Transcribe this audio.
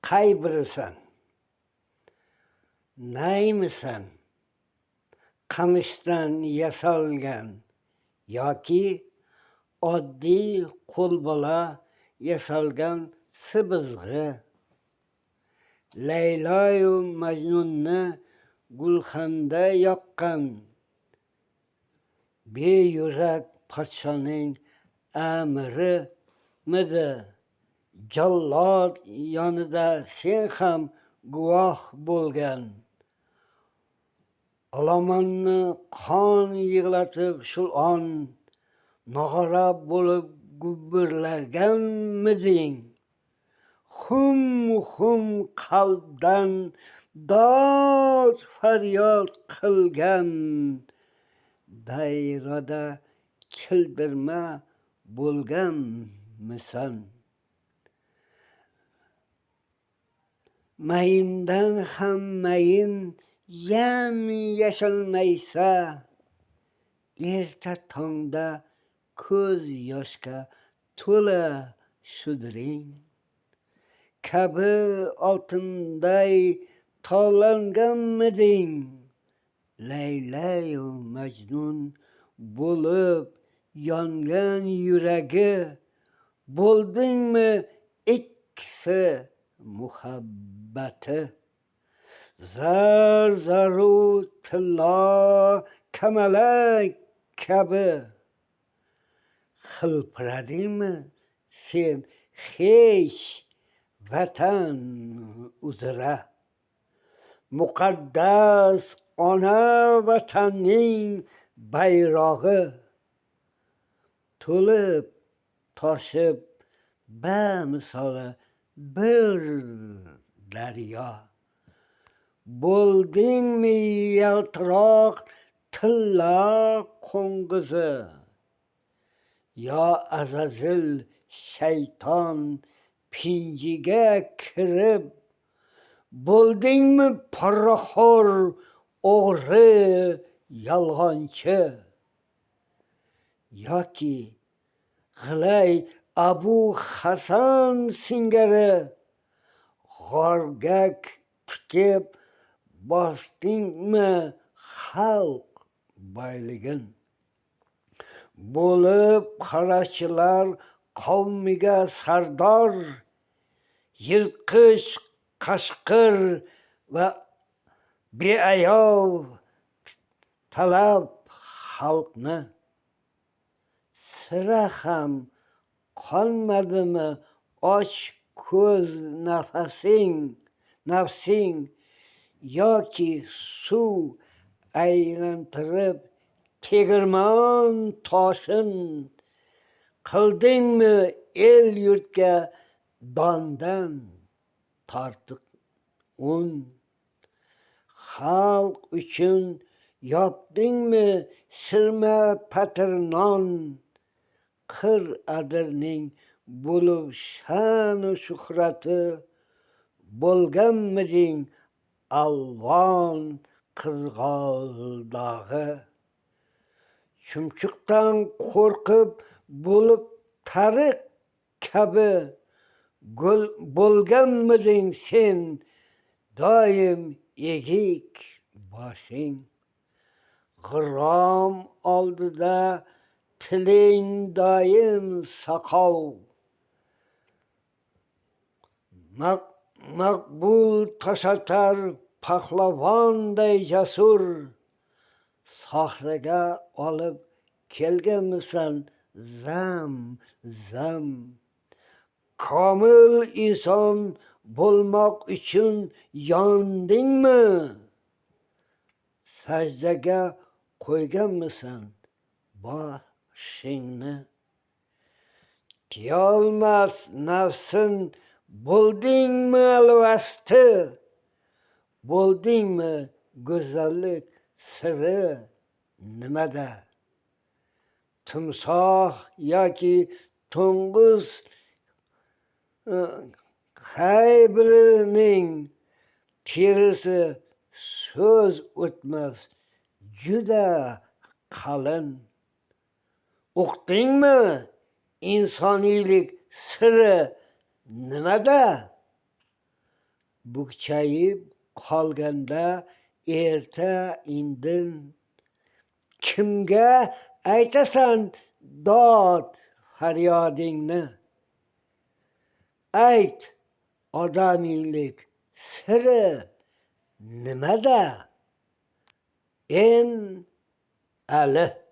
qay birisan? Naymisan? Qamishdan yasalgan yoki oddiy qo'lbola yasalgan sibizg'i? Layloyu Majnunni gulxanda yoqqan beyurak podshoning amirimidi? Jallod yonida sen ham guvoh bo'lgan. Olomonni qon yig'latib shul on nog'ora bo'lib gumburlaganmiding? Hum qalbdan dod faryod qilgan dayrada kildirma bo'lganmisan? Mayindan ham mayin yasholmaysa, erta tongda ko'z yoshga to'la shudring kabi oltinday tovlanganmiding? Laylayu Majnun bo'lib yongan yuragi bo'ldingmi ikkisi muhabbati? Zaru tillo kamalak kabi hilpiradingmi sen hech vatan uzra? Muqaddas ona vatanning bayrog'i to'lib toshib bamisoli bir daryo. Bo'ldingmi yaltiroq tilla qo'ng'izi? Yo Azazil shayton pinjiga kirib bo'ldingmi poraxo'r o'g'ri yolg'onchi? Yoki G'ilay Abu Hasan singari g'orgak tikib bosdingmi xalq boyligin? Bo'lib qarachilar qavmiga sardor, yirtqich qashqir va beayov talab xalqni. Sira ham qolmadimi och ko'z nafsing yoki suv aylantirib tegirmon toshin qildingmi el yurtga dondan tortiq un? Xalq uchun yopdingmi shirma patir non? Qir adirning bo'lib sha'nu shuhrati bo'lganmiding alvon qizg'aldog'i? Chumchuqdan qo'rqib bo'lib tariq kabi bo'lganmiding sen doim egik boshing? G'irrom oldida tiling doim soqov, maqbul toshatar pahlavonday jasur. Sohraga olib kelganmisan zam komil inson bo'lmoq uchun yondingmi? Sajdaga qo'yganmisan boshingni? Tiyolmas nafsin bo'ldingmi alvasti? Bo'ldingmi go'zallik siri nimada? Timsoh yoki to'ng'iz qay birining terisi so'z o'tmas juda qalin? Uqdingmi insoniylik siri nimada? bukchayib qolganda erta indin kimga aytasan dod faryodingni? Ayt, odamiylik siri nimada? En Ali.